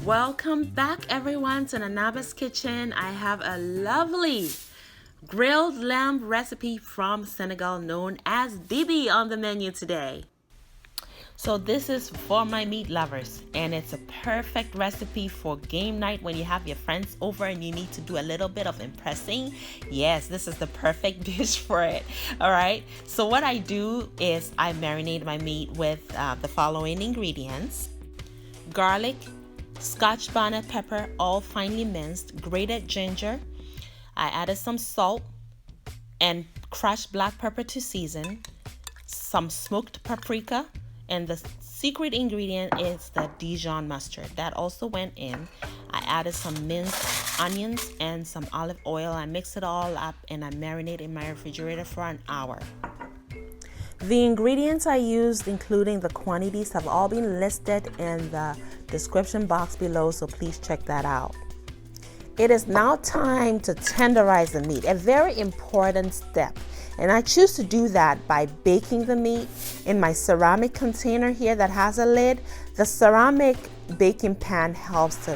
Welcome back everyone to Nanaba's Kitchen. I have a lovely grilled lamb recipe from Senegal known as Diby on the menu today. So this is for my meat lovers, and it's a perfect recipe for game night when you have your friends over and you need to do a little bit of impressing. Yes, this is the perfect dish for it. All right, so what I do is I marinate my meat with the following ingredients: garlic, scotch bonnet pepper, all finely minced, grated ginger. I added some salt and crushed black pepper to season, some smoked paprika, and the secret ingredient is the Dijon mustard. That also went in. I added some minced onions and some olive oil. I mix it all up and I marinate in my refrigerator for an hour. The ingredients I used, including the quantities, have all been listed in the description box below, so please check that out. It is now time to tenderize the meat, a very important step. And I choose to do that by baking the meat in my ceramic container here that has a lid. The ceramic baking pan helps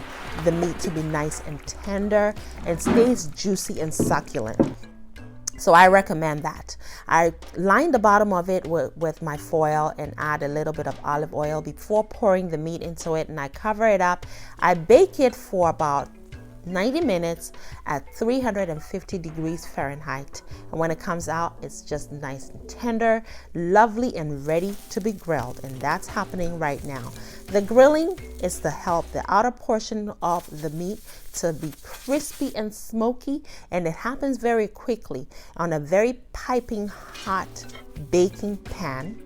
the meat to be nice and tender and stays juicy and succulent. So I recommend that. I line the bottom of it with my foil and add a little bit of olive oil before pouring the meat into it, and I cover it up. I bake it for about 90 minutes at 350 degrees Fahrenheit. And when it comes out, it's just nice and tender, lovely, and ready to be grilled. And that's happening right now. The grilling is to help the outer portion of the meat to be crispy and smoky, and it happens very quickly on a very piping hot baking pan.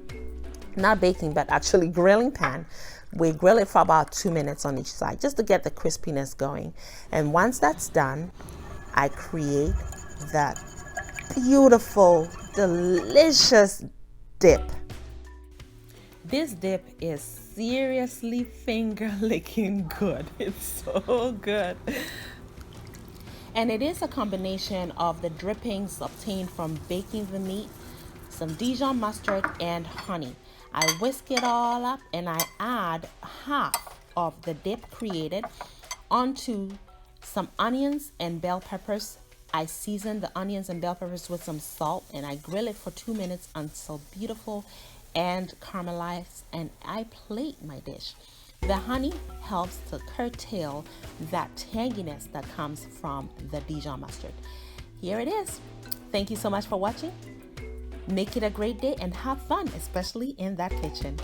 Not baking, but actually grilling pan. We grill it for about 2 minutes on each side just to get the crispiness going. And once that's done, I create that beautiful, delicious dip. This dip is seriously finger-licking good. It's so good. And it is a combination of the drippings obtained from baking the meat, some Dijon mustard, and honey. I whisk it all up and I add half of the dip created onto some onions and bell peppers. I season the onions and bell peppers with some salt and I grill it for 2 minutes until beautiful and caramelized, and I plate my dish. The honey helps to curtail that tanginess that comes from the Dijon mustard. Here it is. Thank you so much for watching. Make it a great day and have fun, especially in that kitchen.